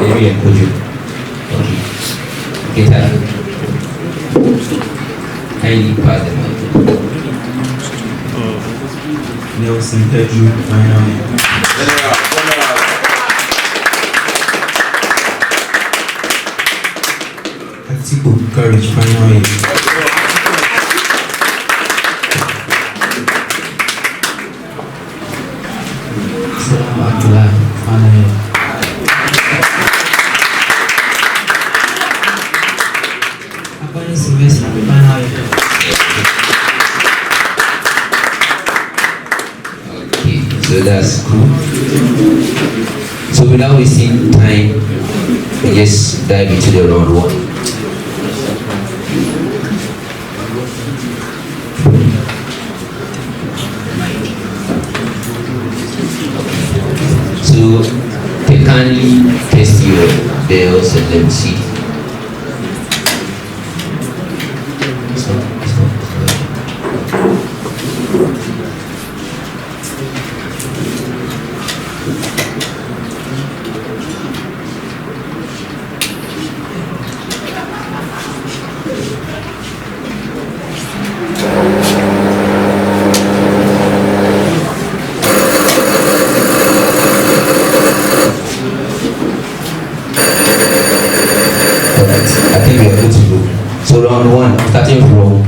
Maybe and Kojo. Okay. KETA. Kindly pass the mic. Nelson Pedro, final year. Atiku Courage, final year. Salam Abdullah, final year. Abani Sylvester, final year. Okay, so that's cool. So without wasting time, we just dive into the round one. So they kindly test your bells and let me see. I think we are good to go. So round one, starting from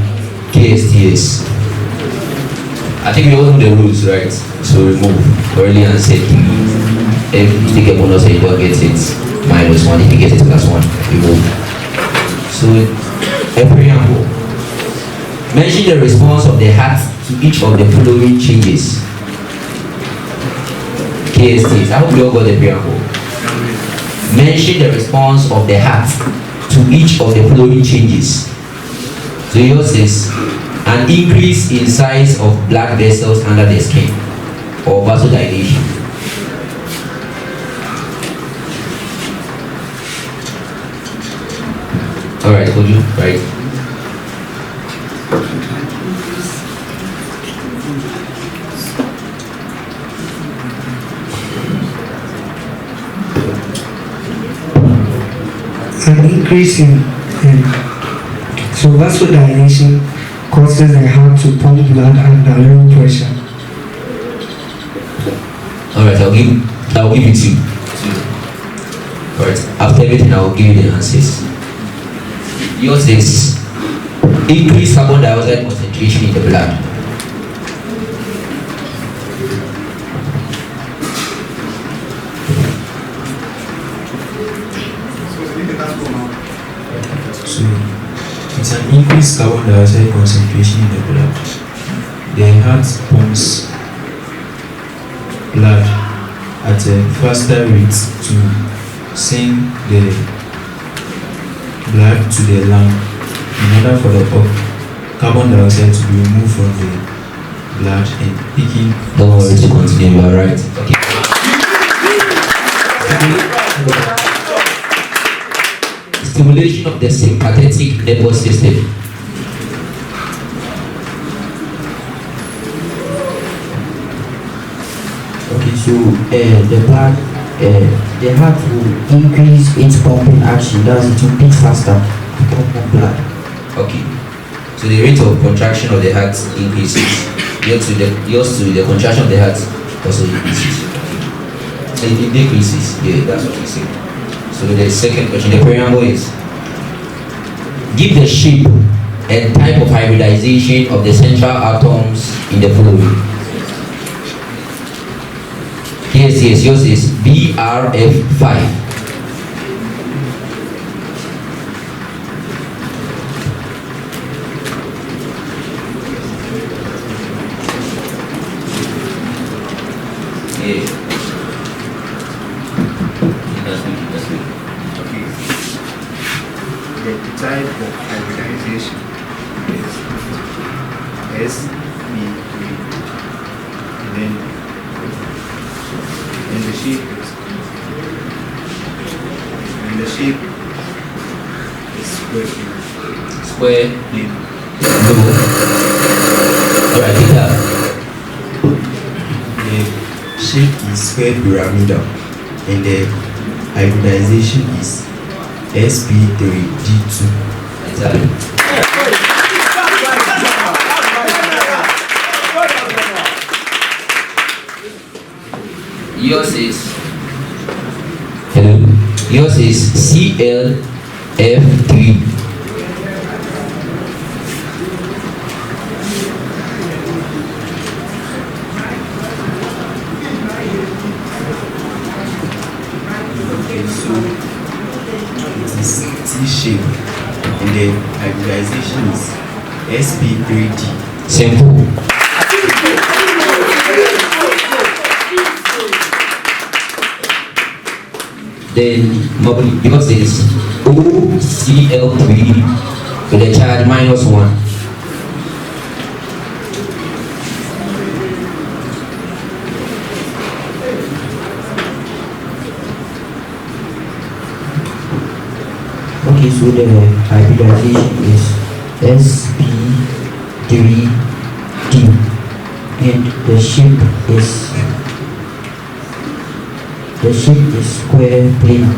KSTS. I think we all know the rules, right? So remove early and second. If you take a bonus and you don't get it, -1. If you get it, +1. Remove. So a preamble. Mention the response of the heart to each of the following changes. KSTS. I hope you all got the preamble. Mention the response of the heart to each of the following changes. So yours is an increase in size of blood vessels under the skin or vasodilation. Alright, could you right? An increase in so vasodilation causes the heart to pump blood under low pressure. Alright, I'll give it to you. Alright, after everything I'll give you the answers. Yours is increased carbon dioxide concentration in the blood. So it's an increased carbon dioxide concentration in the blood. The heart pumps blood at a faster rate to send the blood to the lung in order for the carbon dioxide to be removed from the blood and picking. Don't worry to continue, you are right. Okay. Stimulation of the sympathetic nervous system. Okay, so the blood, the heart will increase its pumping action. That's it will beat faster to pump more blood. Okay. So the rate of contraction of the heart increases. Yours to the contraction of the heart also increases. So it decreases. Yeah, that's what we say. So the second question, the preamble is: give the shape and type of hybridization of the central atoms in the following. Yes, yours is BRF5. Yeah. That's good. Okay. The type of hybridization is SB3. Then the shape is square plane. No. Alright, KETA. The shape is square pyramidal and the hybridization is sp3d2. Exactly. Yours is hello. Yours is CLF3. Okay, so it is T-shape and the hybridization is sp3d. Simple. Then MAWULI, because it is OCL3 with a charge -1. Okay, so the hybridization is sp3d and the shape is square plane.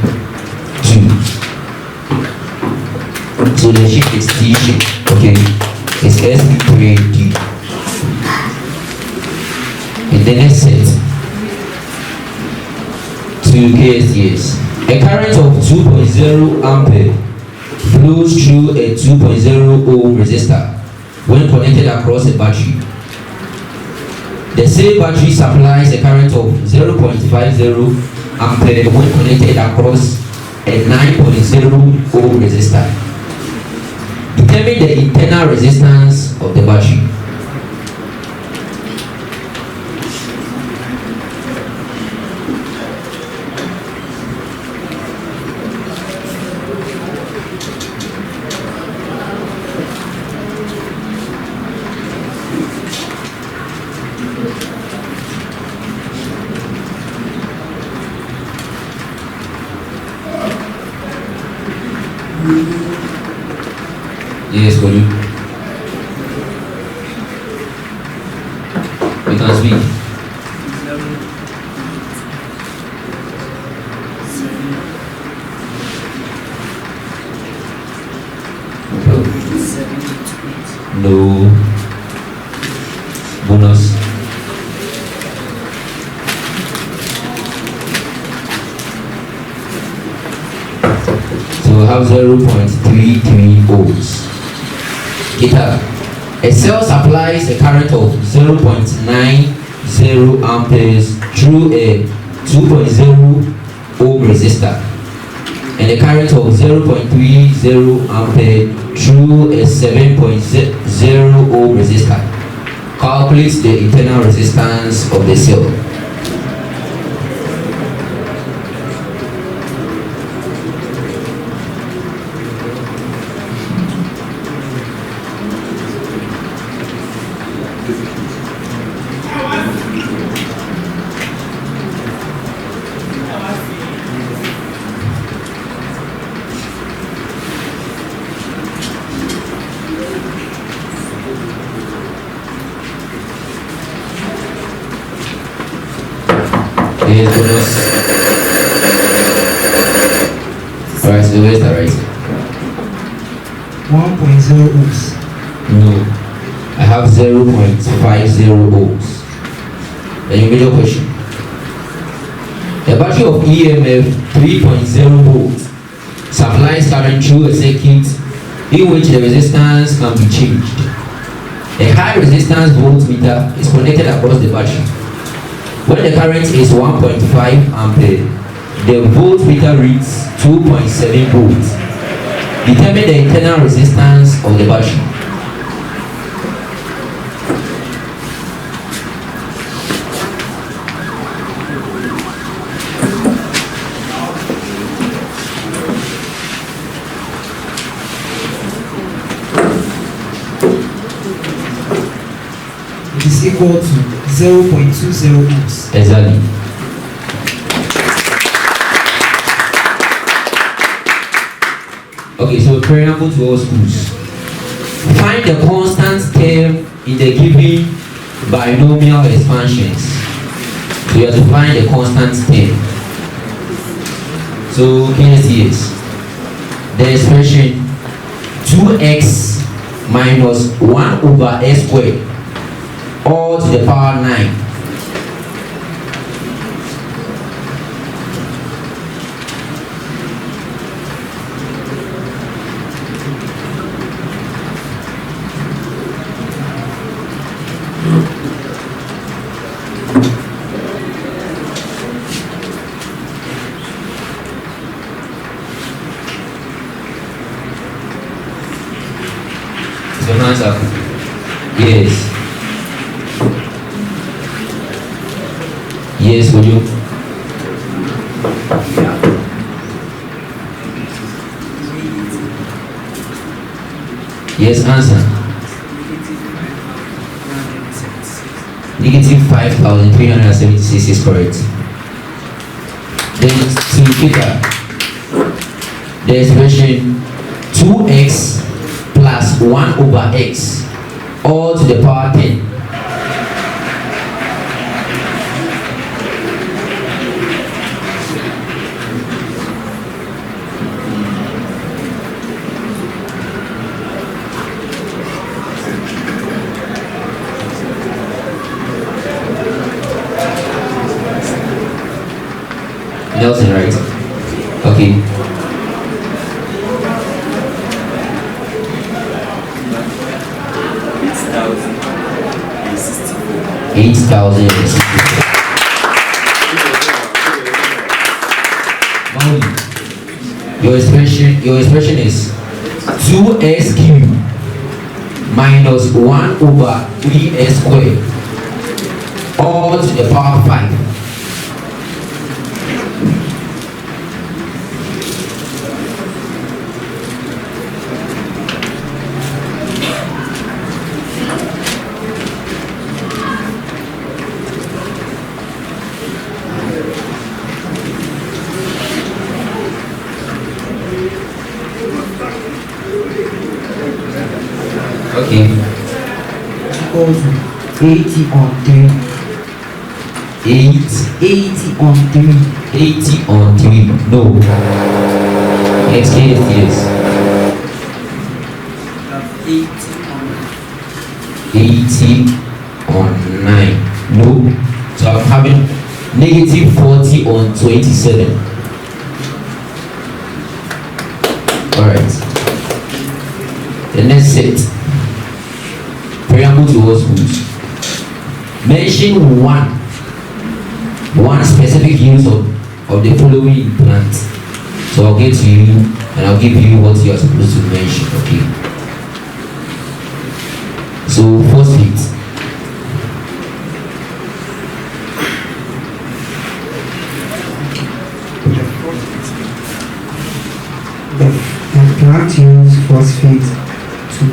2. So the shape is T shape. Okay. It's SP3D. And the next set to KSTS. A current of 2.0 ampere flows through a 2.0 ohm resistor when connected across a battery. The same battery supplies a current of 0.50 ampere when connected across a 9.0 ohm resistor. Determine the internal resistance of the battery. Yes, Kolu. You can speak. No. Bonus. So we have 0.33 ohms. KETA. A cell supplies a current of 0.90 amperes through a 2.0 ohm resistor and a current of 0.30 ampere through a 7.0 ohm resistor. Calculate the internal resistance of the cell. Yes, bonus. Alright, so where's the right? 1.0 ohms. No. I have 0.50 ohms. Then your major question. A battery of EMF 3.0 volts supplies current through a circuit in which the resistance can be changed. A high resistance voltmeter is connected across the battery. When the current is 1.5 ampere, the voltmeter reads 2.7 volts. Determine the internal resistance of the battery. It is equal to 0.20 ohms. Exactly. Okay, so preamble to all schools. Find the constant term in the given binomial expansions. So you have to find the constant term. So KSTS, the expression 2x minus 1 over x squared all to the power 9. So hands up. Yes. Yes, would you? Yes, answer. Negative 5,376 is correct. Then to KETA, the expression 2x plus 1 over x all to the power 10. Nelson, right? Okay. 8,000. MAWULI, your expression is 2x cubed minus 1 over 3x squared all to the power 5. Okay. Equal to 80 on 3. 80 on 3. 80 on 3. No. KSTS. 80 on 9. No. So I'm having negative 40 on 27. Alright. The next set. Preamble to all schools. Mention one specific use of the following plant. So I'll get to you and I'll give you what you are supposed to mention. Okay. So phosphate. The plant use phosphate to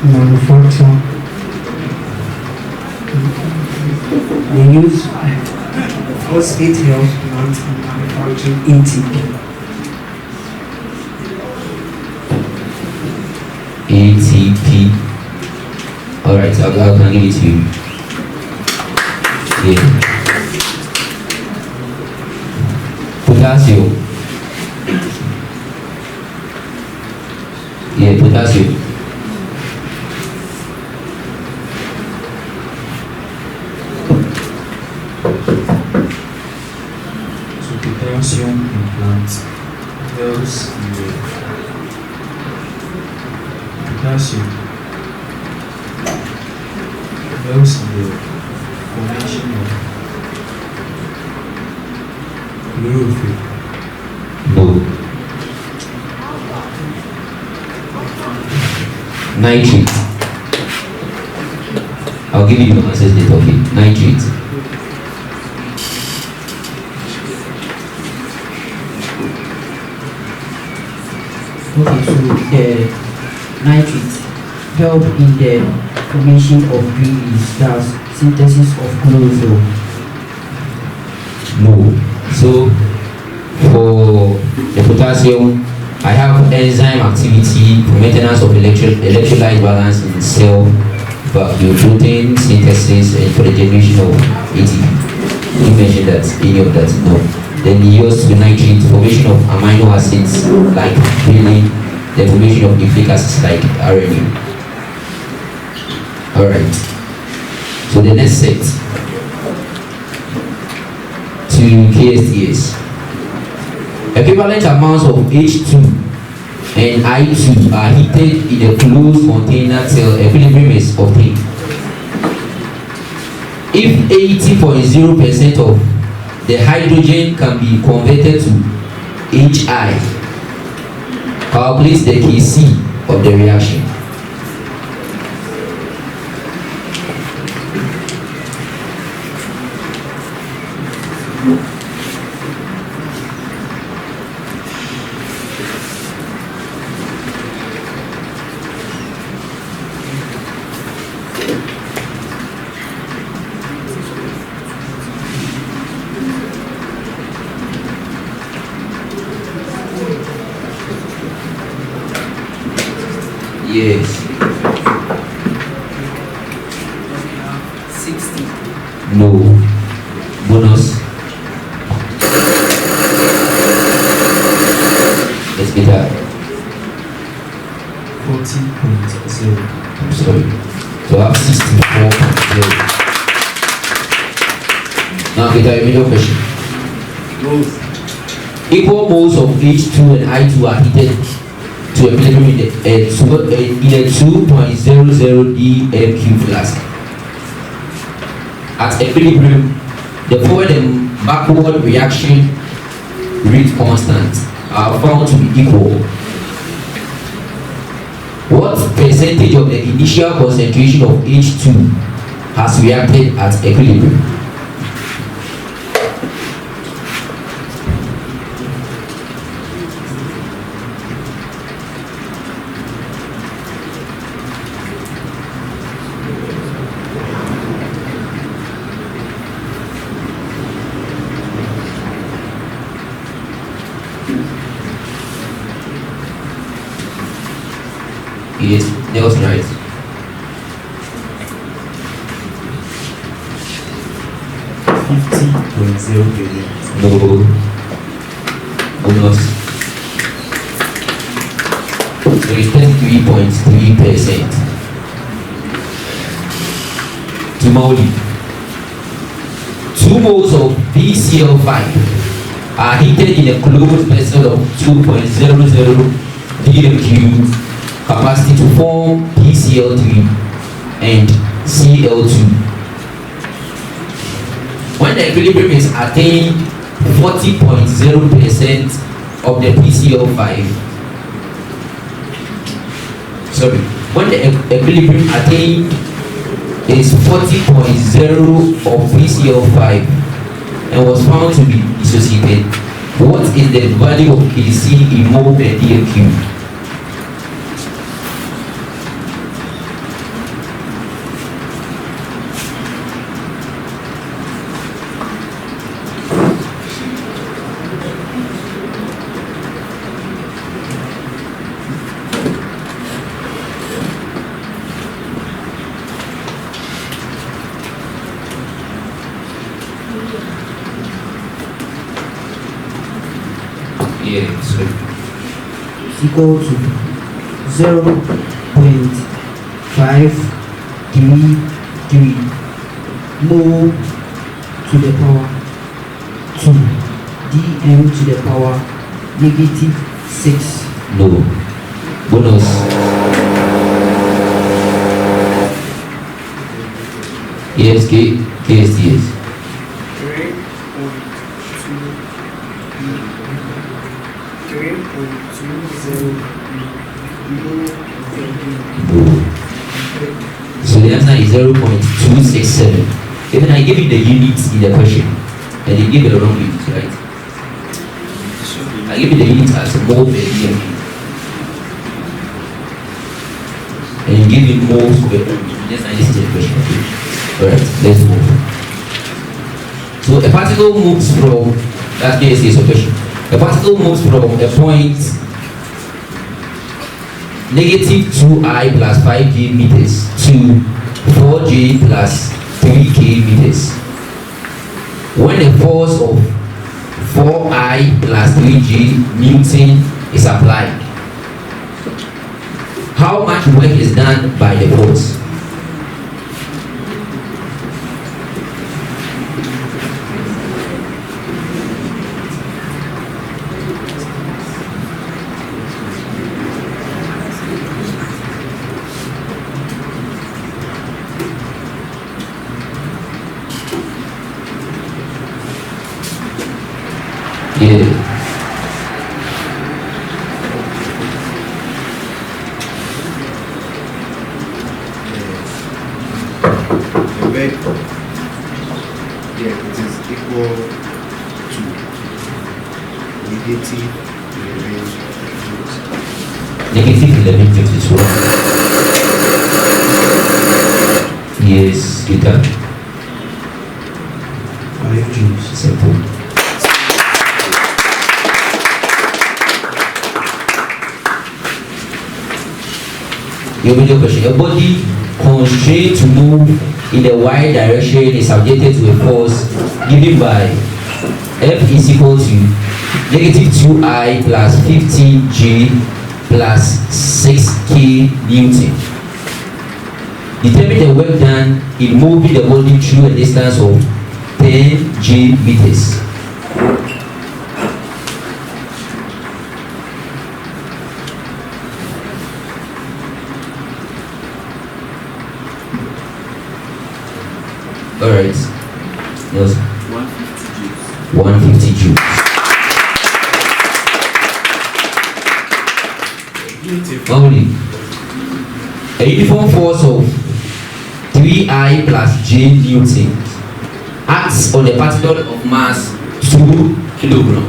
manufacture. They use phosphate helps plants in manufacturing ATP. ATP. Alright, I can give it to you. Yeah. Potassium. Yeah, potassium. So potassium in plants helps in the potassium helps in the formation of chlorophyll. No. Nitrate. I'll give you the answers later. Okay. Nitrate. Okay, so the nitrates help in the formation of green leaves, that's synthesis of chlorophyll. No. So for the potassium, I have enzyme activity for maintenance of electrolyte balance in cell, but your protein synthesis and for the generation of ATP. Did you mention that? Any of that? No. Then he used to nitrate, formation of amino acids like valine, the formation of nucleic acids like RNA. Alright. So the next set to KSTS. Equivalent amounts of H2 and I2 are heated in a closed container till equilibrium is obtained. If 80.0% of the hydrogen can be converted to HI, calculate the Kc of the reaction. Yes. 60. No. Bonus. Let's get that. 40.0. I'm sorry. So I have 64.0. Now get that middle question. Equal moles of H2 and I2 are heated to equilibrium in a 2.00 dm³ flask. At equilibrium, the forward and backward reaction rate constants are found to be equal. What percentage of the initial concentration of H2 has reacted at equilibrium? Yes, that was right. No. Bonus. So it's 33.3%. To MAWULI. 2 moles of BCl5 are heated in a closed vessel of 2.00 dm³ capacity to form PCl3 and Cl2. When the equilibrium is attained, 40.0% of the PCl5. Sorry, when the equilibrium attained is 40.0 of PCl5 and was found to be dissociated, what is the value of Kc in mole per dm³? Yeah, so Is equal to 0.533 mole to the power 2 dm to the power -6. no. Bonus. Yes, KSTS. 3.20. So the answer is 0.267. Even I give you the units in the question, and they give the wrong units, right? I give you the units as mole per dm³, and you give me moles per just like this is the question. Alright, let's move. So a particle moves from that case is a question. A particle moves from a point -2I plus 5J meters to 4J plus 3K meters. when the force of 4I plus 3G Newton is applied, how much work is done by the force? Yeah. The weight, yeah, it is equal to negative 11 joules. Negative 1152. Yes, KETA. 5 joules. Simple. Your video question. A body constrained to move in a y direction is subjected to a force given by F is equal to negative 2I plus 15G plus 6K Newton. Determine the work done in moving the body through a distance of 10G meters. Alright. Yes. 150 joules. MAWULI. A uniform force of 3I plus J Newton acts on the particle of mass 2 kg,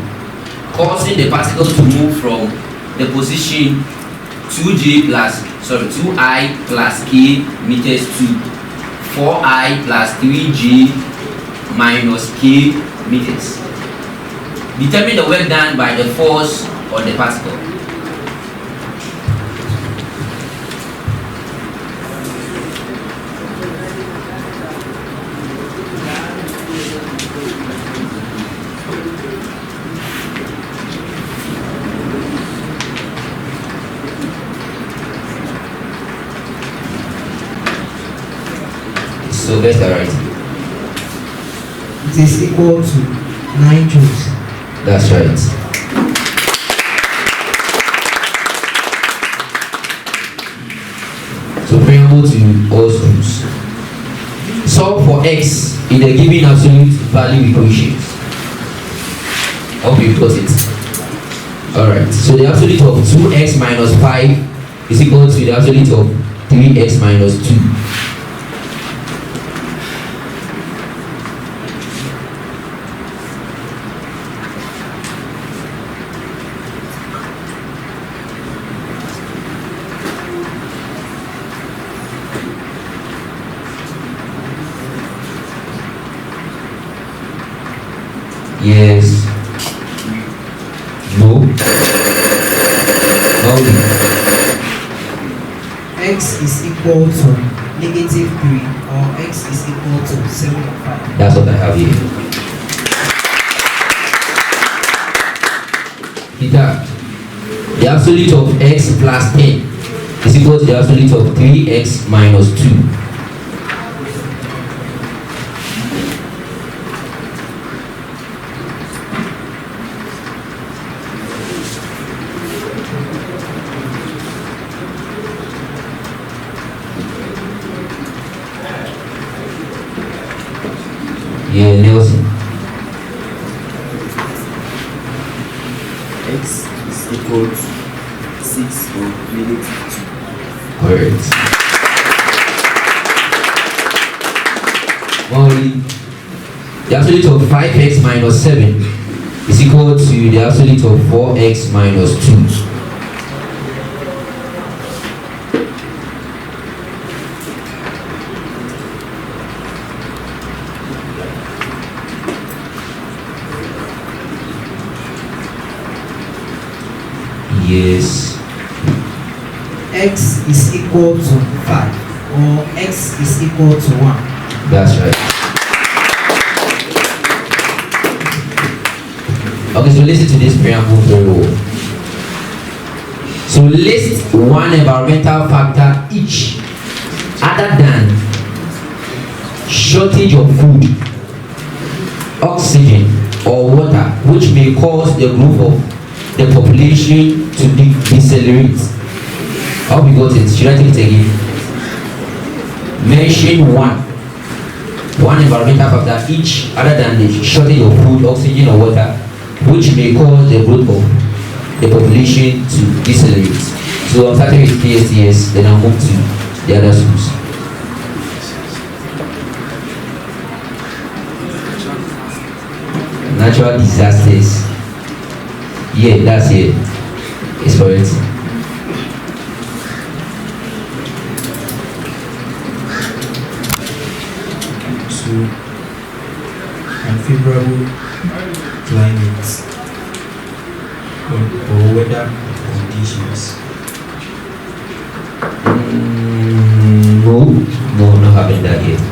causing the particle to move from the position 2I plus K meters to 4I plus 3G minus K meters. Determine the work done by the force on the particle. So that's the right. It is equal to 9 joules. That's right. So preamble to all schools. Solve for x in the given absolute value equations. Hope you got it. Alright. So the absolute of 2x minus 5 is equal to the absolute of 3x minus 2. Yes. No. MAWULI. X is equal to negative 3 or x is equal to 7.5. That's what I have here. KETA. The absolute of x plus 10 is equal to the absolute of 3x minus 2. Yeah, Nelson. X is equal to 6 or negative 2. Correct. MAWULI. The absolute of 5x minus 7 is equal to the absolute of 4x minus 2. Yes. X is equal to 5 or x is equal to 1. That's right. Okay, so listen to this preamble very well. So list one environmental factor each other than shortage of food, oxygen, or water, which may cause the growth of the population to decelerate. I hope you got it. Should I take it again? Mention one environmental factor each other than the shortage of food, oxygen, or water, which may cause the growth of the population to decelerate. So I'm starting with KSTS, then I'll move to the other schools. Natural disasters. Yeah, that's it. It's correct. So, unfavorable climate or weather conditions. No, not having that yet.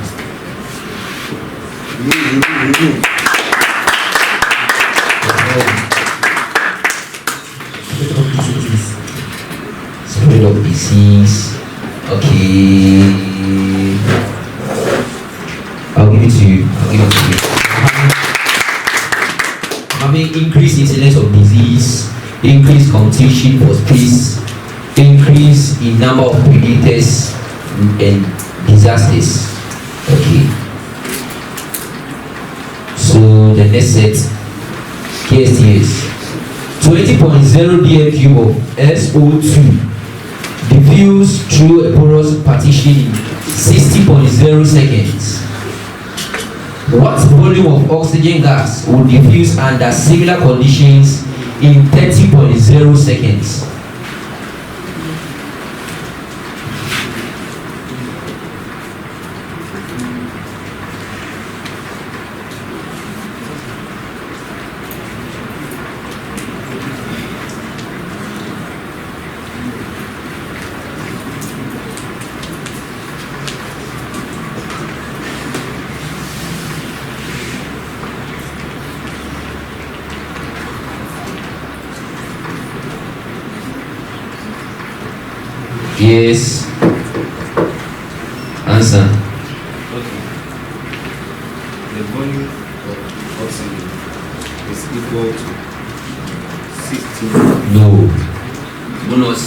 Spread of disease. Okay. I'll give it to you. Having increased incidence of disease, increased competition for space, increase in number of predators and disasters. Okay. So the next set, KSTS. 20.0 dm³ of SO2 diffused through a porous partition in 60.0 seconds. What volume of oxygen gas would diffuse under similar conditions in 30.0 seconds? Yes. Answer. Okay. The volume of oxygen is equal to 60. No. Bonus.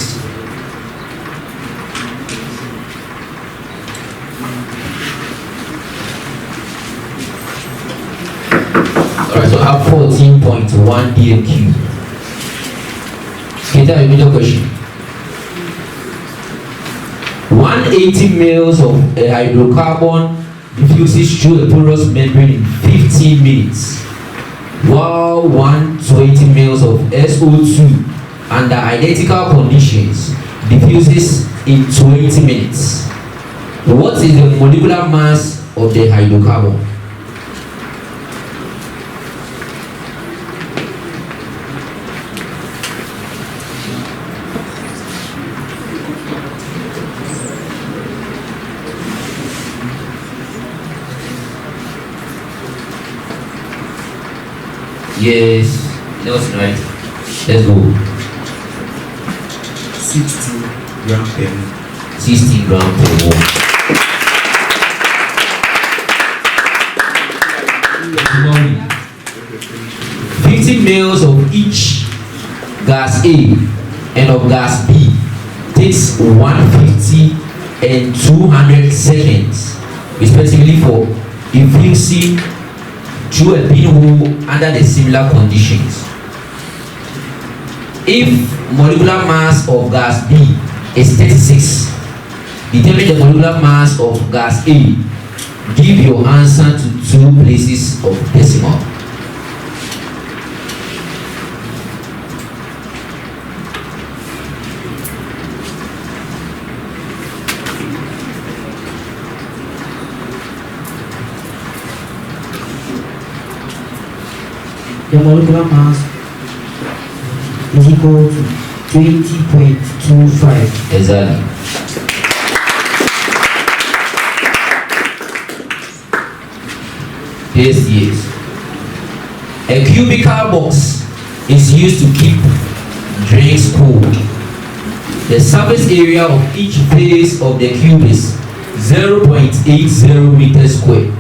Alright, so I have 14.1 dm³. KETA, your major question. 180 mils of a hydrocarbon diffuses through a porous membrane in 15 minutes, while 120 mils of SO2 under identical conditions diffuses in 20 minutes. What is the molecular mass of the hydrocarbon? Yes, that's right. Let's go. 60 gram per mole. 60 grams per mole. 50 mils of each gas A and of gas B takes 150 and 200 seconds respectively for infusing through a pinhole under the similar conditions. If molecular mass of gas B is 36, determine the molecular mass of gas A. Give your answer to 2 places of decimal. The molecular mass is equal to 20.25. Exactly. Yes. A cubical box is used to keep drinks cold. The surface area of each face of the cube is 0.80 meters square,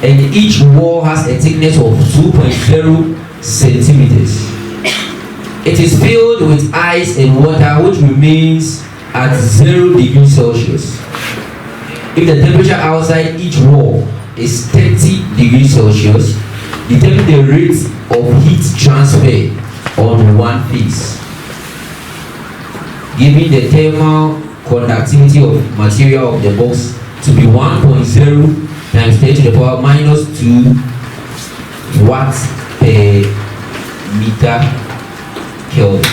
and each wall has a thickness of 2.0 centimeters. It is filled with ice and water which remains at 0 degrees Celsius. If the temperature outside each wall is 30 degrees Celsius, determine the rate of heat transfer on one face. Giving the thermal conductivity of material of the box to be 1.0 times 10 to the power minus 2 watts per meter Kelvin.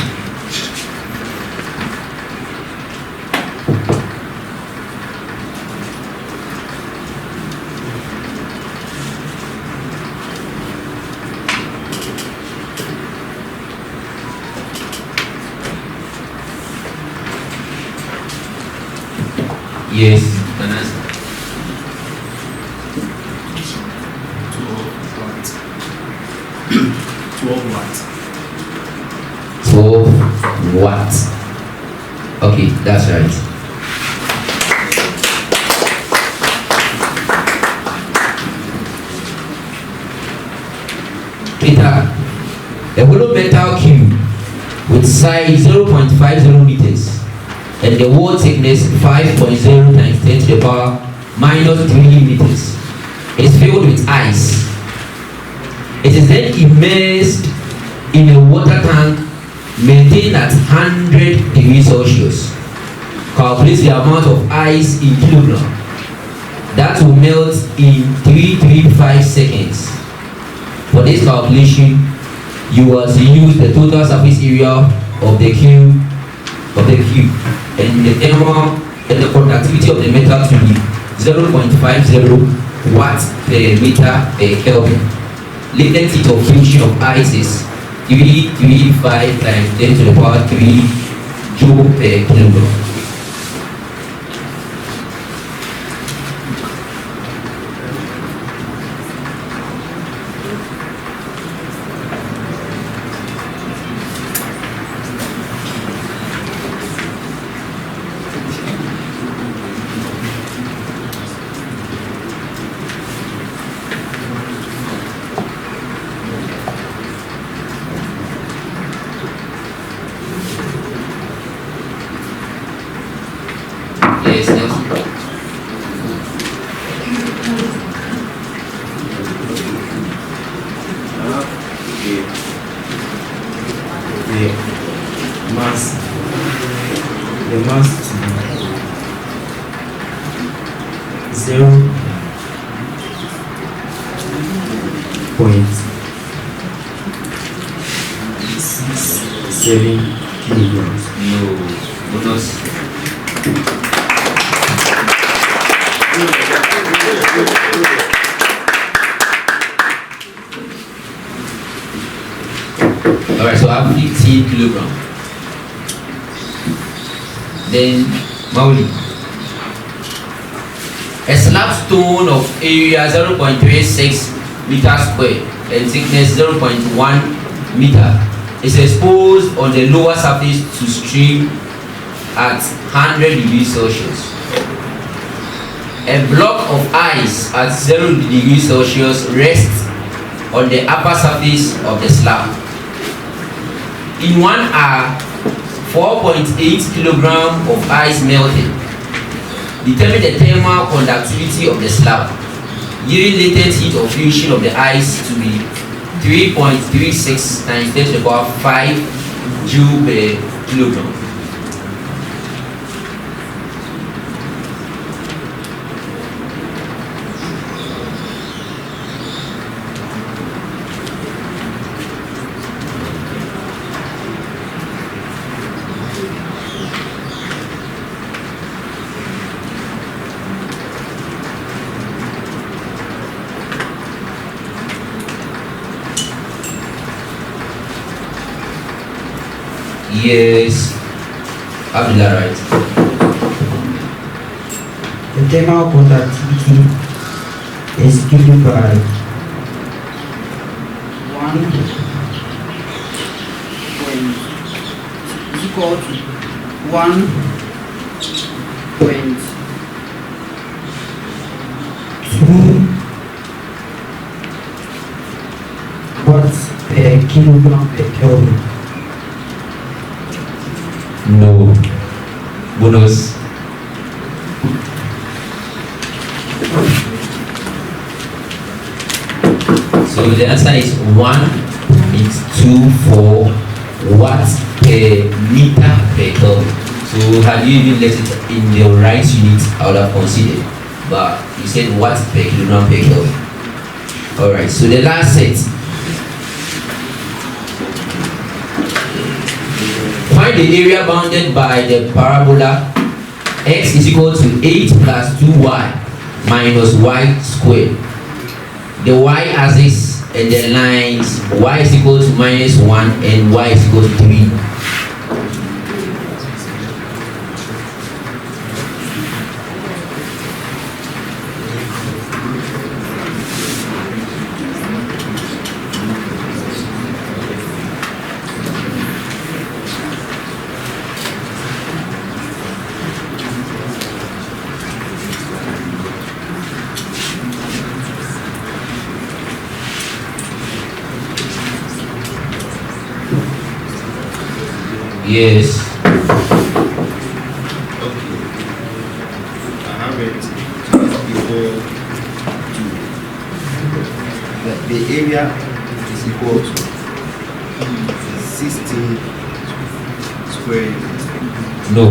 Yes, can answer. 12 watts. 12 watts. Okay, that's right. KETA, a hollow metal cube with size 0.50 meters and the wall thickness 5.0 times 10 to the power minus 3 meters is filled with ice. It is then immersed in a water tank maintained at 100 degrees Celsius. Calculate the amount of ice in kilogram that will melt in 335 seconds. For this calculation, you will use the total surface area of the cube and the thermal and the conductivity of the metal to be 0.50 watts per meter per Kelvin. Latent heat of fusion of ice is 335 times 10 to the power 3 joule per kilogram. Yes, Nelson. The mass to be 0.67 kilograms. No, bonus. Alright, so I have 15 kilograms. Then MAWULI. A slab stone of area 0.36 meters square and thickness 0.1 meter is exposed on the lower surface to stream at 100 degrees Celsius. A block of ice at 0 degrees Celsius rests on the upper surface of the slab. In 1 hour, 4.8 kilograms of ice melted. Determine the thermal conductivity of the slab. Giving latent heat of fusion of the ice to be 3.36 times 10 to the power 5 joule per kilogram. Yes, Abdullah, right. The thermal conductivity is given by 1 equal to 1.2 watts per kilogram per Kelvin. No. Bonus. So the answer is 1.24 watts per meter per Kelvin. So had you even left it in the right unit, I would have considered. But you said watts per kilogram per Kelvin. Alright, so the last set. Find the area bounded by the parabola x is equal to 8 plus 2y minus y squared. The y-axis and the lines y is equal to -1 and y is equal to 3. Yes. Okay. I have it equal to the area is equal to 16 square. No.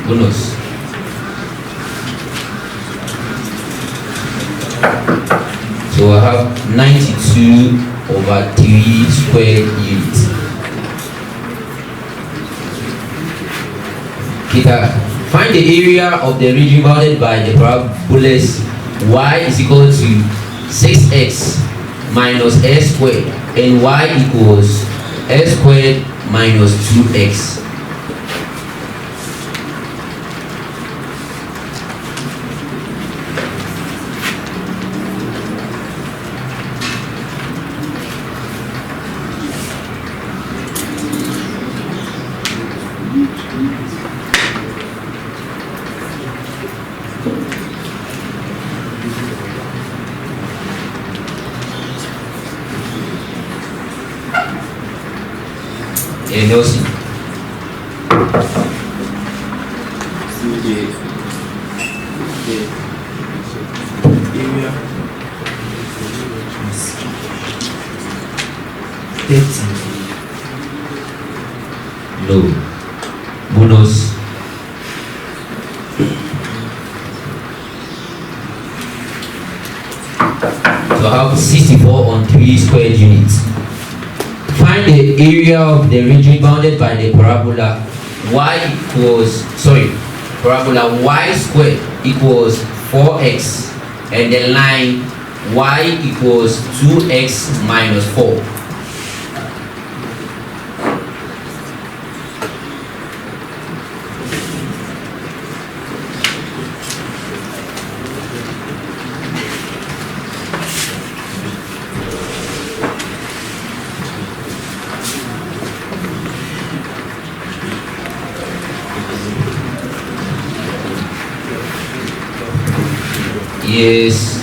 Bonus. So I have 92/3 square units. KETA, find the area of the region bounded by the parabolas y is equal to 6x minus s squared and y equals s squared minus 2x. And Nelson. See the area is 30. No. Bonus. So I have 64/3 squared units. Find the area of the region bounded by the parabola parabola y squared equals 4x and the line y equals 2x minus 4. Yes.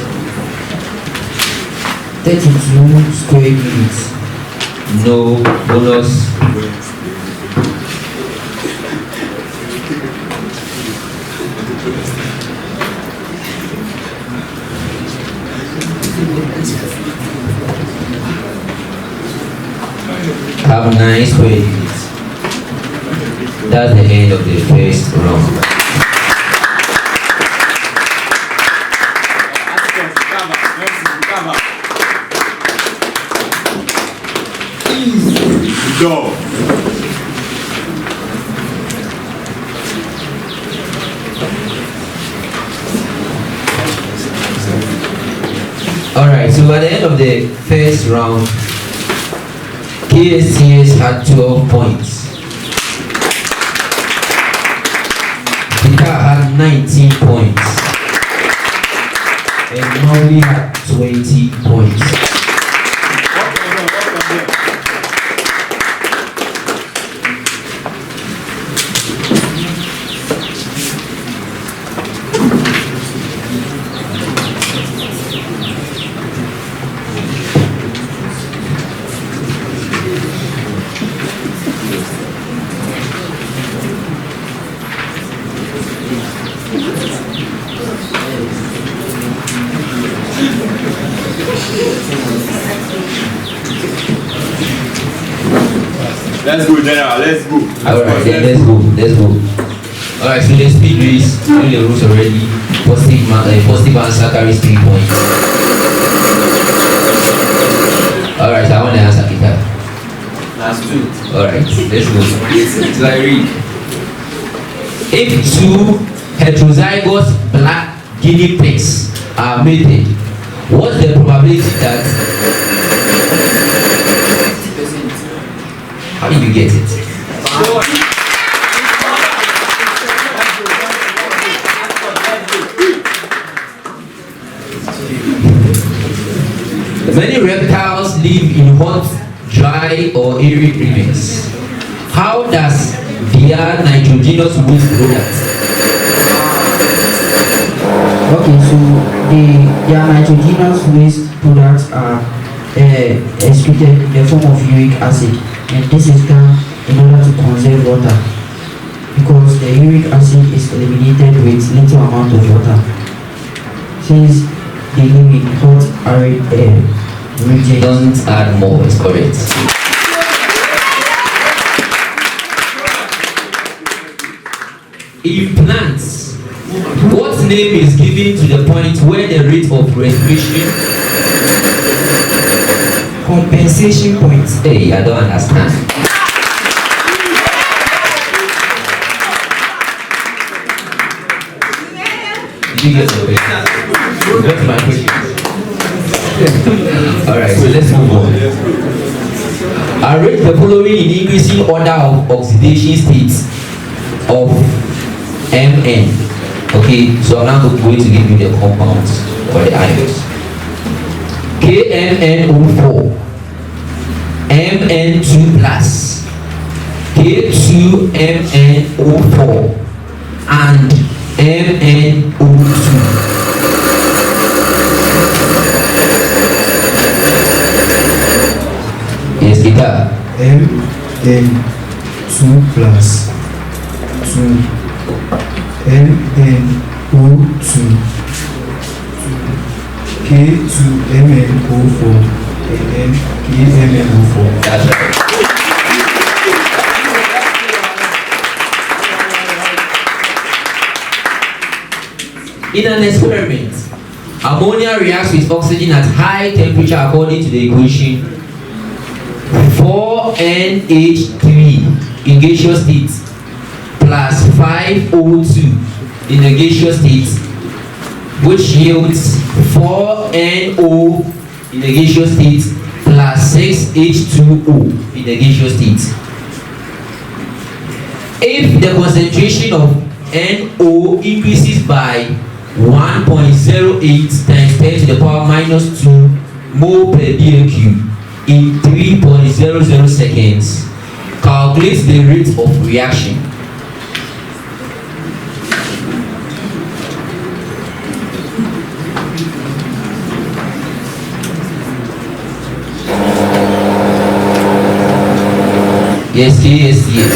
32 square units. No. Bonus. Have 9 square units. That's the end of the first round. Go. Alright, so at the end of the first round, KSTS had 12 points. KETA had 19 points. And MAWULI had 20 points. Let's go, General. Let's go. Alright, then let's go. Alright, so the speed race, you know the rules already. Positive answer carries 3 points. Alright, so I want to answer KETA. Last two. Alright, let's go. Till I read. If two heterozygous black guinea pigs are mated, what's the probability that? 50%. How did you get it? Many reptiles live in hot, dry, or arid regions. How does their nitrogenous waste products? Okay, so their nitrogenous waste products are excreted in the form of uric acid, and this is done in order to conserve water because the uric acid is eliminated with little amount of water. Since they live in hot, arid regions. Don't add more, it's correct. In plants, what name is given to the point where the rate of respiration? Compensation points. Hey, I don't understand. Did you get the question? You got my question. Alright, so let's move on. Arrange the following in increasing order of oxidation states of Mn. Okay, so I'm now going to give you the compounds or the ions. KMnO4, Mn2 plus, K2MnO4, and MnO2. Yes, KETA. Mn2 plus 2 MnO2 K2MnO4 and KMnO4. That's right. In an experiment, ammonia reacts with oxygen at high temperature according to the equation 4NH3 in gaseous state plus 5O2 in the gaseous state, which yields 4NO in the gaseous state plus 6H2O in the gaseous state. If the concentration of NO increases by 1.08 times 10 to the power minus 2 mole per dm³ in 3.00 seconds, calculate the rate of reaction. Yes, KSTS.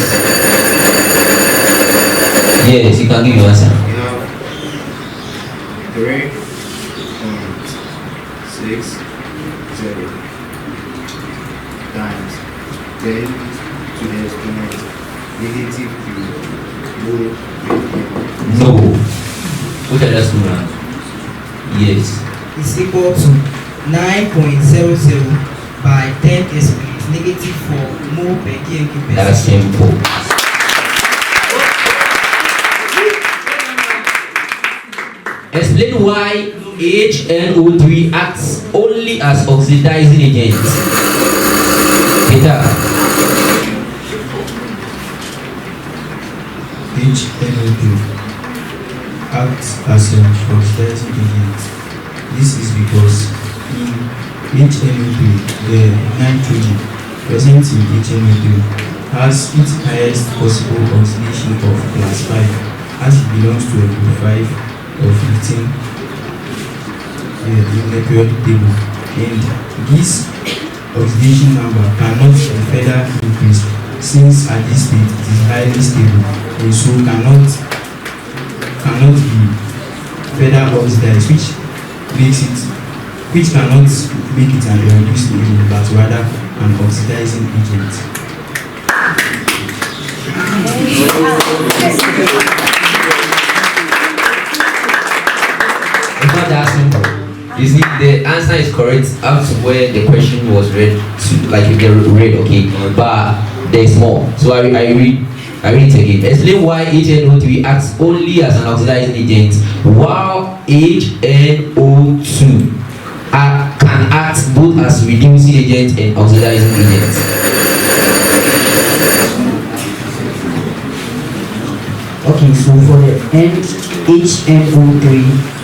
Yes, you can give your answer. We have 3.60 times 10 to the exponent negative 3 mole per dm. No. What are those two now? Yes. Is equal to 9.00 by 10 exponent negative 4 mole per kg per That's simple. Explain why HNO3 acts only as oxidizing agent. KETA. HNO3 acts as an oxidizing agent. This is because in HNO3, the nitrogen present in HNO3 has its highest possible oxidation of class 5 as it belongs to a group 5 or 15 in the periodic table, and this oxidation number cannot be further increased since at this state it is highly stable and so cannot be further oxidized, which cannot make it an reduced agent but rather an oxidizing agent. It's not that simple. You see, the answer is correct up to where the question was read to, like if they read, okay, but there's more. So I read it again. Explain why HNO3 acts only as an oxidizing agent, while HNO2 can act both as reducing agent and oxidizing agent. Okay, so for the HNO3,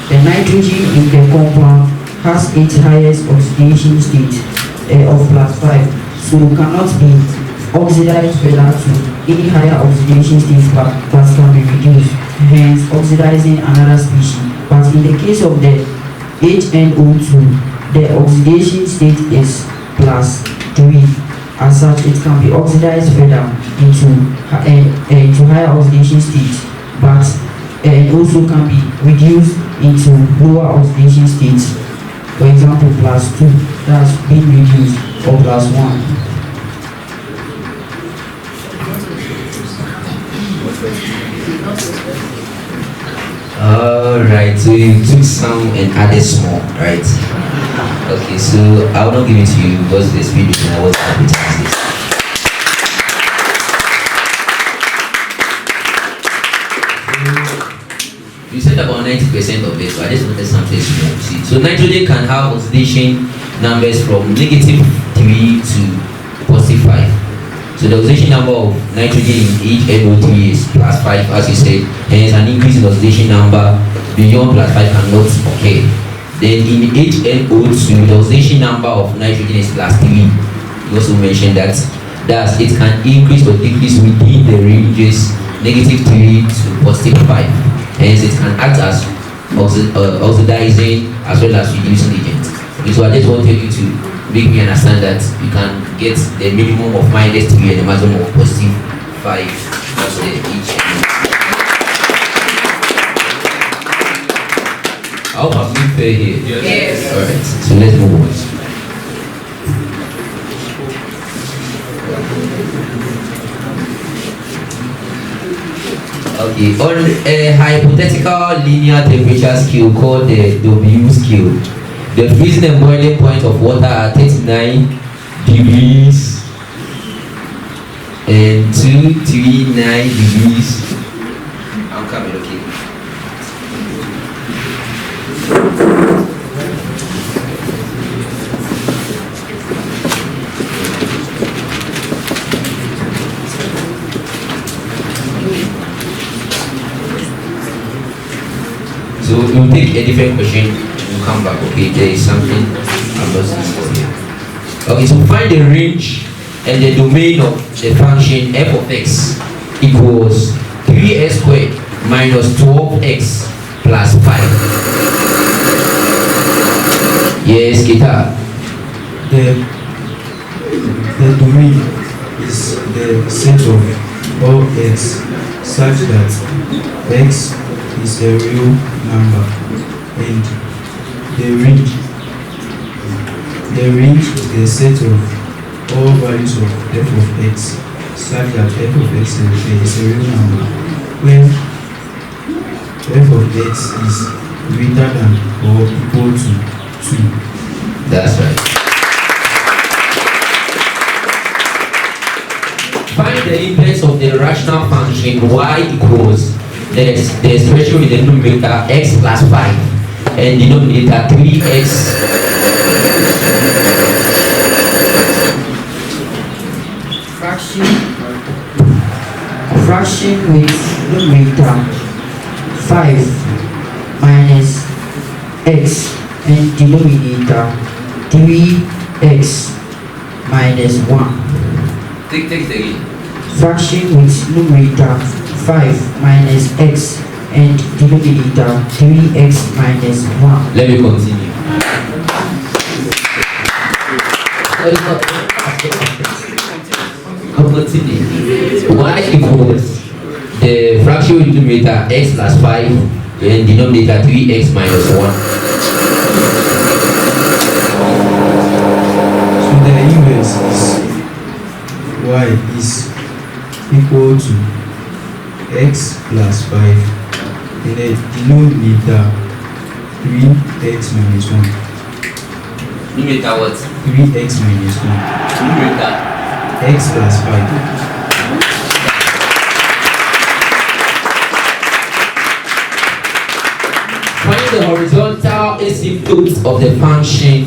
the nitrogen in the compound has its highest oxidation state of +5, so cannot be oxidized further to any higher oxidation state but can be reduced, hence oxidizing another species. But in the case of the HNO2, the oxidation state is +3. As such, it can be oxidized further into higher oxidation states, but also can be reduced into lower oxidation states. For example, +2, that's being reduced, or +1. Alright, so you took some and added small, right? Okay, so I will not give it to you because this video I was happy to this. You said about 90% of it, so I just wanted something small. See, so nitrogen can have oxidation numbers from -3 to +5. So the oxidation number of nitrogen in HNO3 is +5, as you said, hence an increase in oxidation number beyond +5 cannot occur. Then in HNO2, the oxidation number of nitrogen is +3. You also mentioned that it can increase or decrease within the ranges -3 to +5. Hence it can act as oxidizing as well as reducing agent. Okay, so I just wanted you to make me understand that you can get the minimum of -3 and the maximum of +5. That's the HNO. I hope I'm being fair here. Yes. Alright, so let's move on. Okay, on a hypothetical linear temperature scale called the W scale, the freezing and boiling point of water are 39 degrees and 239 degrees. I'm coming, okay. So we'll take a different question, we'll come back. Okay, there is something I'm not seeing for here. Okay, so find the range and the domain of the function f of x equals 3x squared minus 12x plus 5. Yes, KETA. The domain is the set of all x such that x is a real number, and the range is the set of all values of f of x such that f of x is a real number when f of x is greater than or equal to 2. That's right. Find the index of the rational function y equals the expression with the numerator x plus 5 and denominator 3x. Fraction with numerator 5 minus x and denominator 3x minus 1. Take it again. Fraction with numerator 5 minus x and denominator 3x minus 1. Let me continue. I'll continue. Y equals the fraction with numerator x plus 5 and denominator 3x minus 1. So the inverse is y is equal to x plus 5, and then denominator 3x minus 1. Numerator what? 3x minus 1. Numerator. X plus 5. Find the horizontal asymptote of the function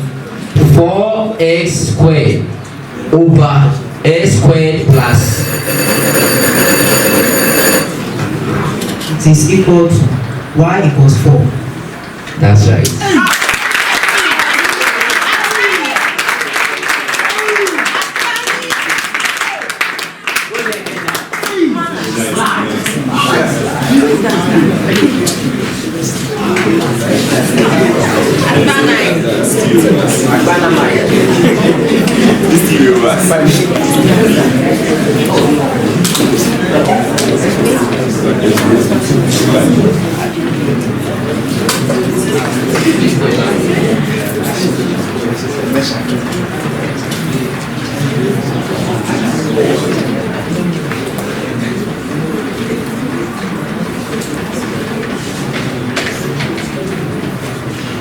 4x squared over x squared plus. It is equal to y equals 4. That's right.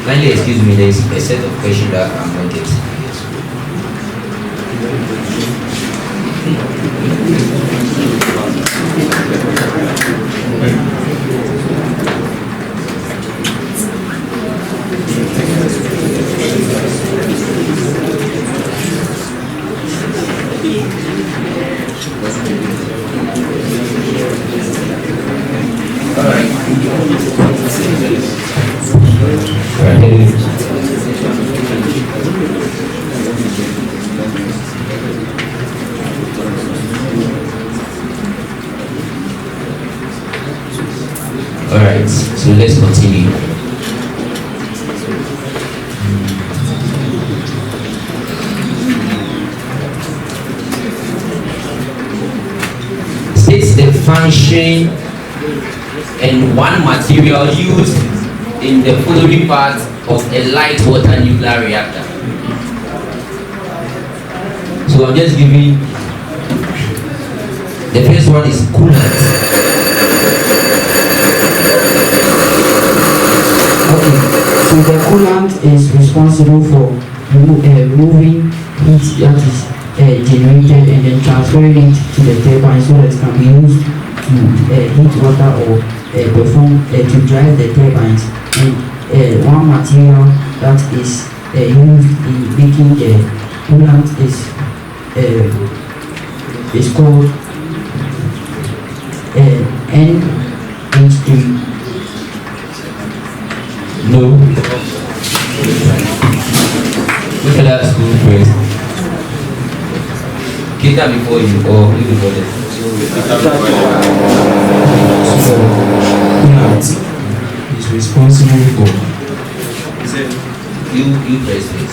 Kindly excuse me, there is a set of questions that I'm not getting. Alright, so let's continue. States the function and one material used in the following part of a light water nuclear reactor. So I'm just giving, the first one is coolant. So the coolant is responsible for removing heat that is generated and then transferring it to the turbine so that it can be used to heat water or to drive the turbines. And one material that is used in making the coolant is called NH3. No. Look at that school first. KETA before you or you before them? So, coolant is responsible for. You press this.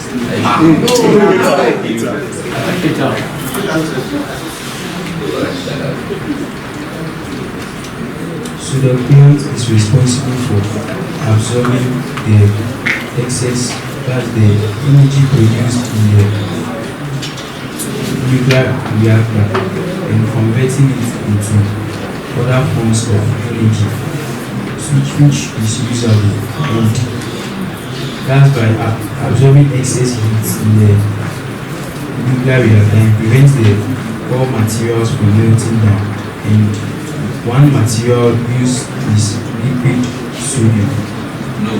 So the coolant is responsible for absorbing the excess, that's the energy produced in the nuclear reactor and converting it into other forms of energy, which is usable. And that's by absorbing excess heat in the nuclear reactor and prevents the raw materials from melting down. And one material used is liquid sodium. No.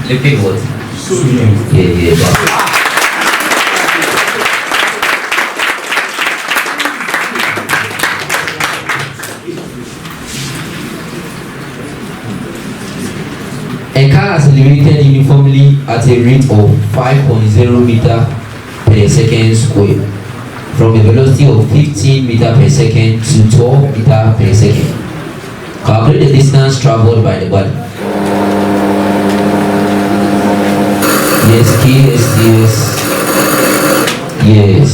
Liquid what? Sodium. Yeah. A car accelerated uniformly at a rate of 5.0 meter per second square from a velocity of 15 meter per second to 12 meter per second. Calculate the distance traveled by the body. Yes, KSTS. Yes.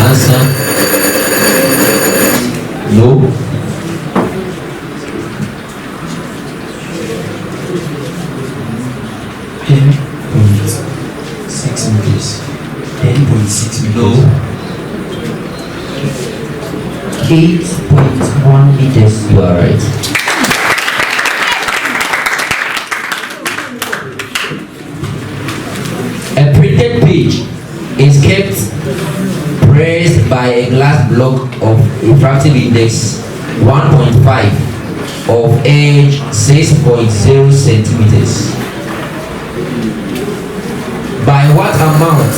Answer. No. 8.1 liters. You are right. A printed page is kept pressed by a glass block of refractive index 1.5 of edge 6.0 centimeters. By what amount?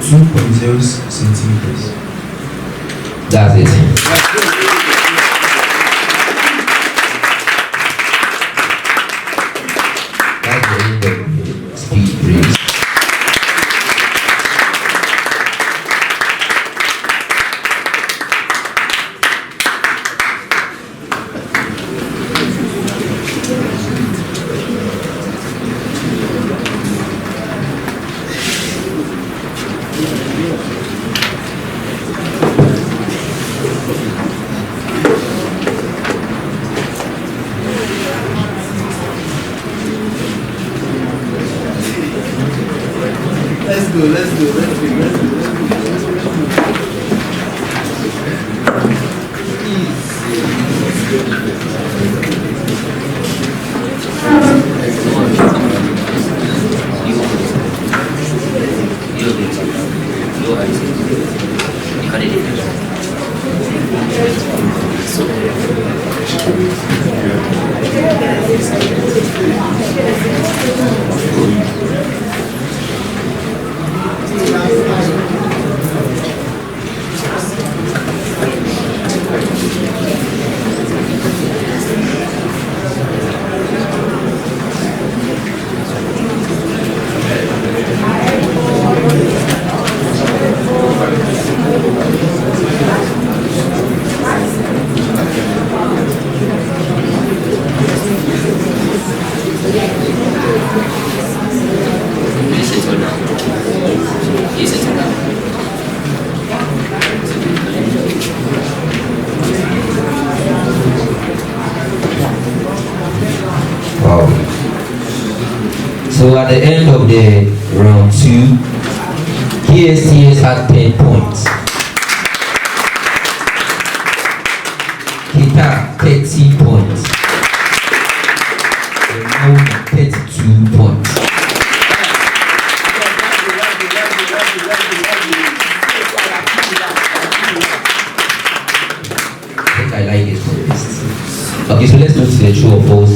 2.0 centimeters. That's it. That's the end of the speed race. Let's go. Wow. So at the end of the round 2, KSTS had 10 points. KETA 30 points. And MAWULI 32 points. I think I like this contest. Okay, so let's go to the true or false.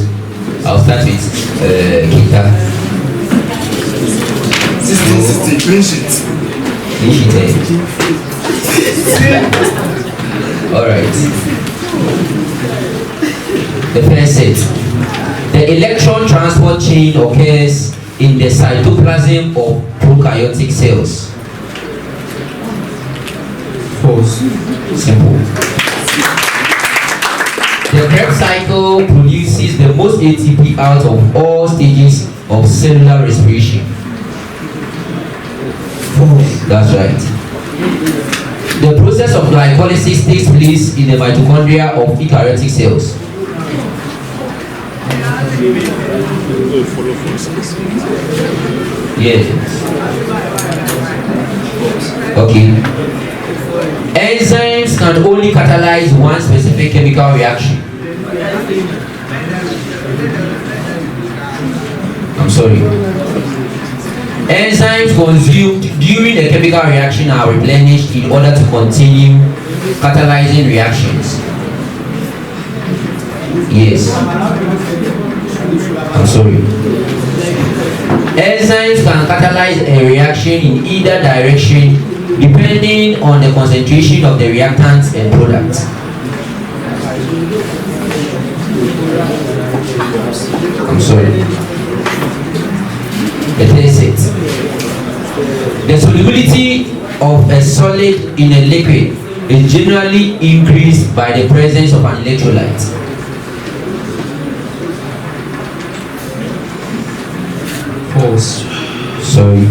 I'll start with KETA. 60, clean sheet. Alright. The first set. The electron transport chain occurs in the cytoplasm of prokaryotic cells. False. Simple. The Krebs cycle produces the most ATP out of all stages of cellular respiration. False. That's right. The process of glycolysis takes place in the mitochondria of eukaryotic cells. Yes. Okay. Enzymes can only catalyze one specific chemical reaction. I'm sorry. Enzymes consumed during the chemical reaction are replenished in order to continue catalyzing reactions. Yes. I'm sorry. Enzymes can catalyze a reaction in either direction depending on the concentration of the reactants and products. I'm sorry. The third set. The solubility of a solid in a liquid is generally increased by the presence of an electrolyte. False. Sorry.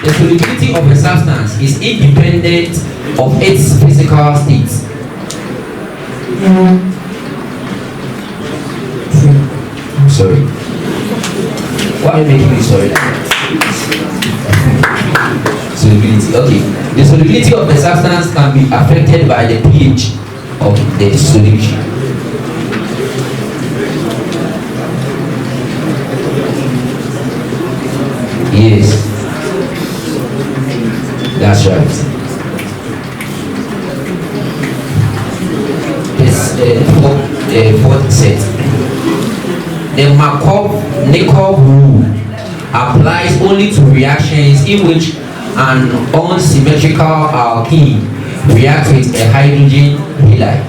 The solubility of a substance is independent of its physical state. sorry. Why are you making me sorry? Solubility. Okay. The solubility of the substance can be affected by the pH of the solution. Yes. That's right. Fourth set. The Markov-Nikov rule applies only to reactions in which an unsymmetrical alkene reacts with a hydrogen halide.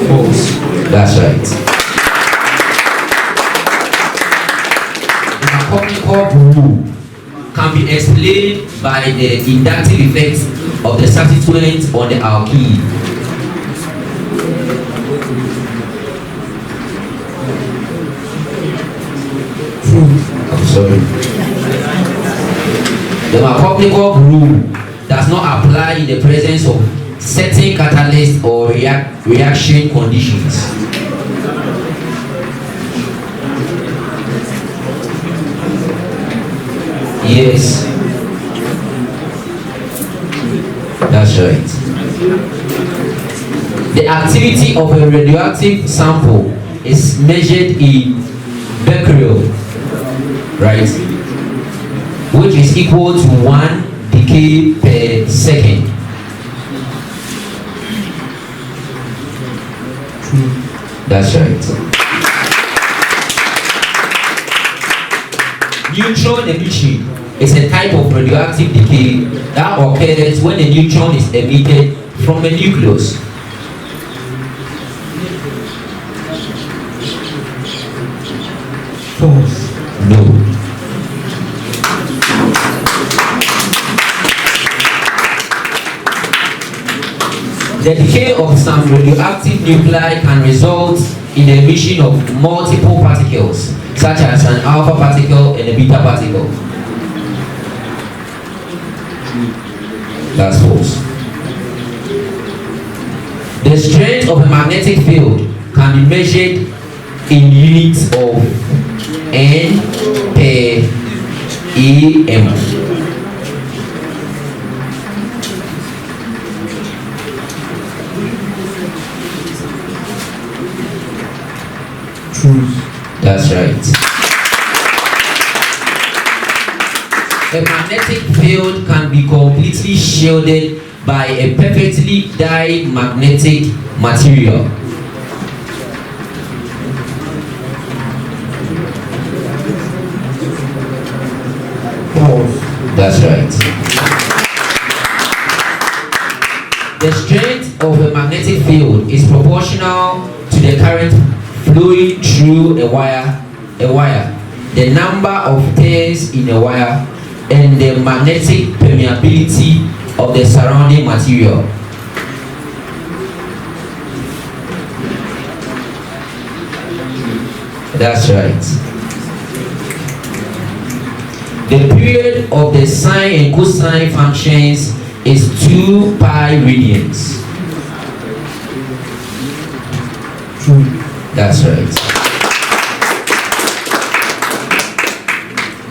False. That's right. The Markov-Nikov rule can be explained by the inductive effects of the substituent on the alkene. I'm sorry. The Markov-Nikov rule does not apply in the presence of certain catalyst or reaction conditions. Yes. That's right. The activity of a radioactive sample is measured in becquerel, right? Which is equal to 1 decay per second. That's right. Neutron emission is a type of radioactive decay that occurs when a neutron is emitted from a nucleus. False. No. The decay of some radioactive nuclei can result in the emission of multiple particles, such as an alpha particle and a beta particle. That's false. The strength of a magnetic field can be measured in units of N per EM. That's right. A magnetic field can be completely shielded by a perfectly diamagnetic material. That's right. The strength of a magnetic field is proportional to the current flowing through a wire, the number of turns in a wire, and the magnetic permeability of the surrounding material. That's right. The period of the sine and cosine functions is 2 pi radians. That's right.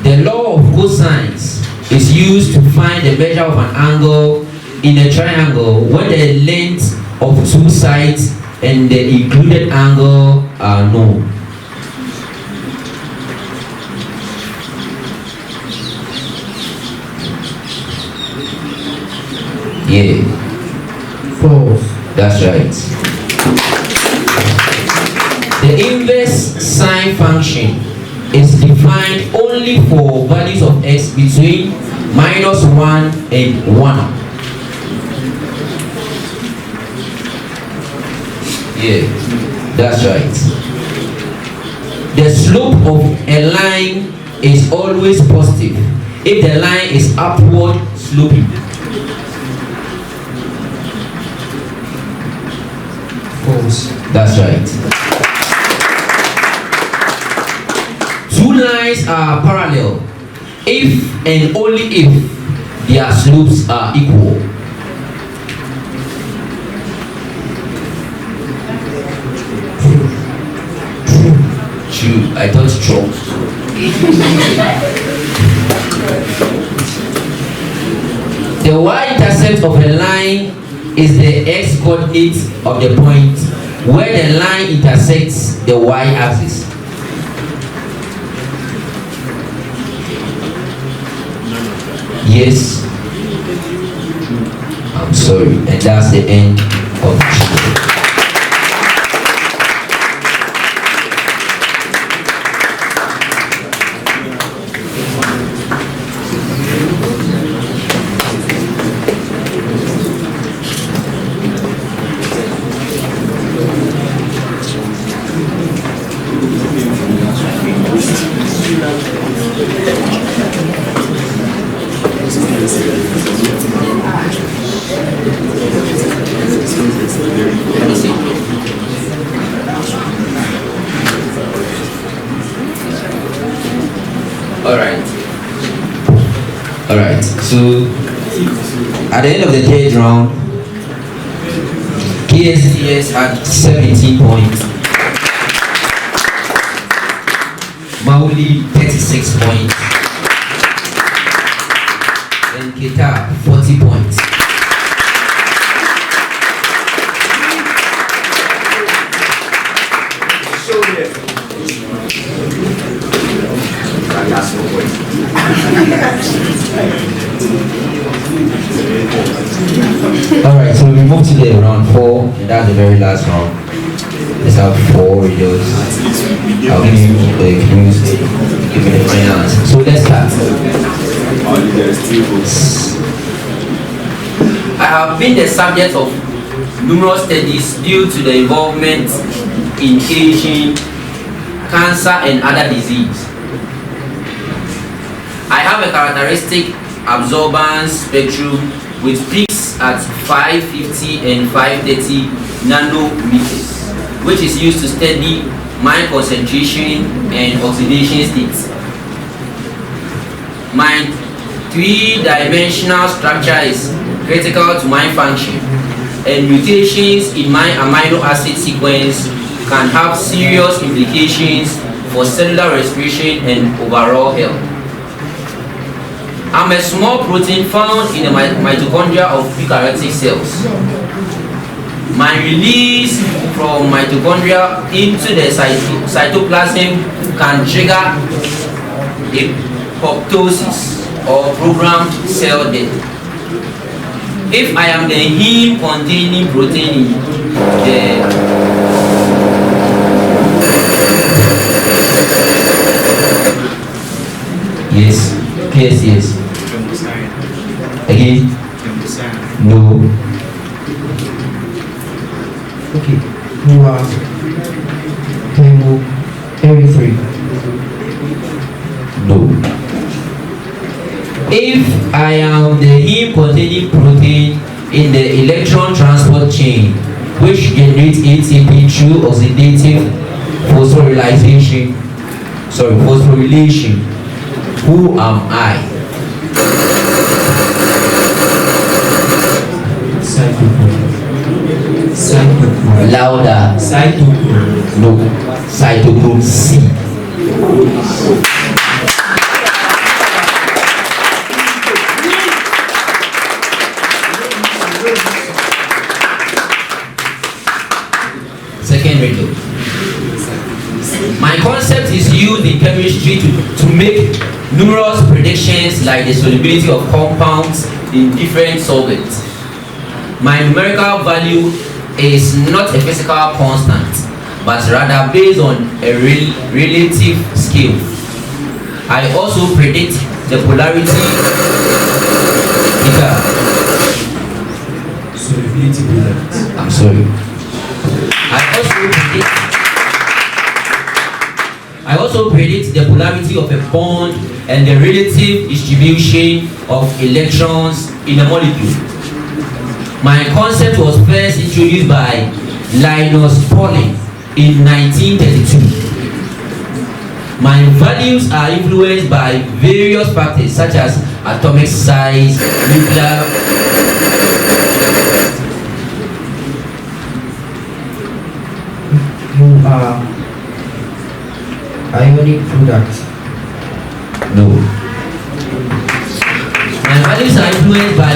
The law of cosines is used to find the measure of an angle in a triangle when the length of two sides and the included angle are known. Yeah. False. That's right. The inverse sine function is defined only for values of x between -1 and 1. Yeah, that's right. The slope of a line is always positive if the line is upward sloping. False. That's right. Two lines are parallel if and only if their slopes are equal. true. I thought strong. The y-intercept of a line is the x-coordinate of the point where the line intersects the y-axis. Yes. I'm sorry, and that's the end of the Alright, so at the end of the third round, KSTS had 17 points, MAWULI 36 points, and KETA 40 points. Alright, so we move to the round 4, and that's the very last round. Let's have 4 videos. I'll give you the clues, give me the final answer. So let's start. I have been the subject of numerous studies due to the involvement in aging, cancer, and other disease. I have a characteristic absorbance spectrum with peaks at 550 and 530 nanometers, which is used to study mine concentration and oxidation states. My three-dimensional structure is critical to mine function, and mutations in my amino acid sequence can have serious implications for cellular respiration and overall health. I'm a small protein found in the mitochondria of eukaryotic cells. My release from mitochondria into the cytoplasm can trigger apoptosis or programmed cell death. If I am the heme containing protein in the yes, yes. Again? No. Okay, you are hemoerythrin. No. If I am the heme containing protein in the electron transport chain, which generates ATP through oxidative phosphorylation, who am I? Cytochrome. Louder. Cytochrome. No. Cytochrome C. Second riddle. My concept is used in chemistry to make numerous predictions like the solubility of compounds in different solvents. My numerical value is not a physical constant, but rather based on a relative scale. I also predict the polarity Solubility polarity. I'm sorry. I also predict the polarity of a bond and the relative distribution of electrons in a molecule. My concept was first introduced by Linus Pauling in 1932. My values are influenced by various factors such as atomic size, nuclear. You are ionic products? No. My values are influenced by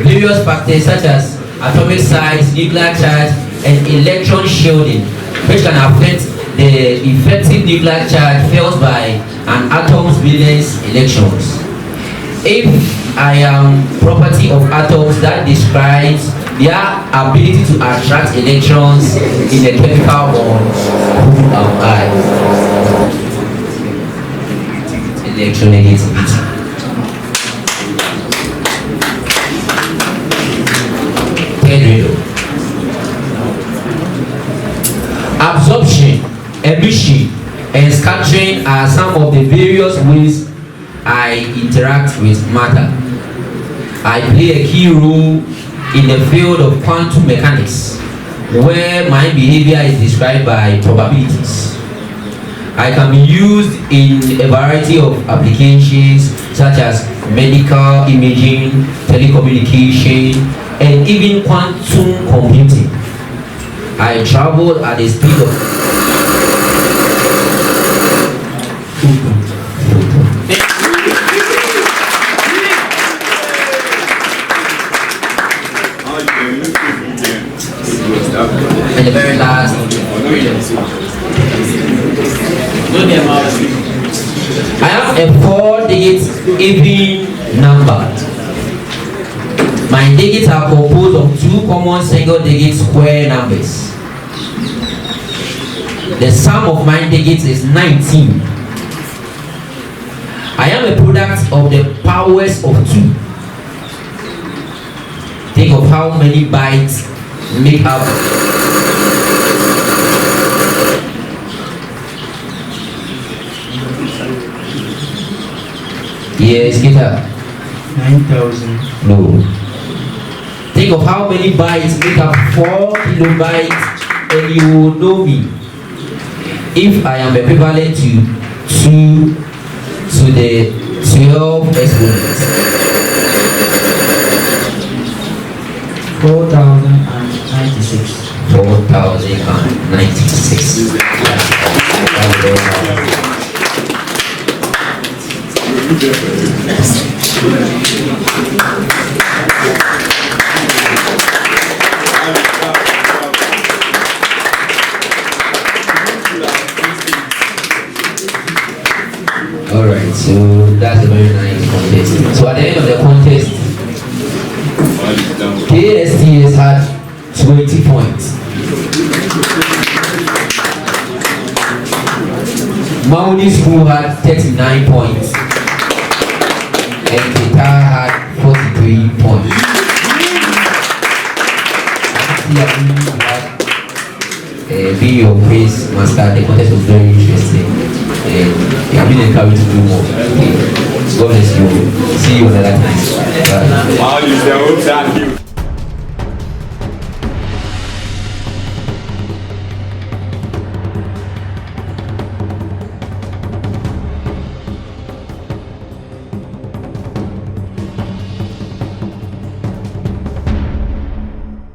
various factors such as atomic size, nuclear charge, and electron shielding, which can affect the effective nuclear charge felt by an atom's valence electrons. If I am property of atoms that describes their ability to attract electrons in a chemical bond, who am I? Electronegativity. Third riddle. Absorption, emission, and scattering are some of the various ways I interact with matter. I play a key role in the field of quantum mechanics, where my behavior is described by probabilities. I can be used in a variety of applications such as medical imaging, telecommunication, and even quantum computing. I travel at the speed of and the very last I have a 4-digit even number. My digits are composed of 2 common single-digit square numbers. The sum of my digits is 19. I am a product of the powers of 2. Think of how many bytes make up yes, KETA. 9,000. No. Think of how many bytes make up 4 kilobytes and you will know me. If I am equivalent to 2 to the 12 exponents. 4,096. 4,096. Alright, so that's a very nice contest. So at the end of the contest, KSTS had 20 points. MAWULI School had 39 points. And KETA had 43 points. Be your praise, Master. The contest was very interesting. And you have been encouraged to do more. Okay. God bless you. See you another time. Bye.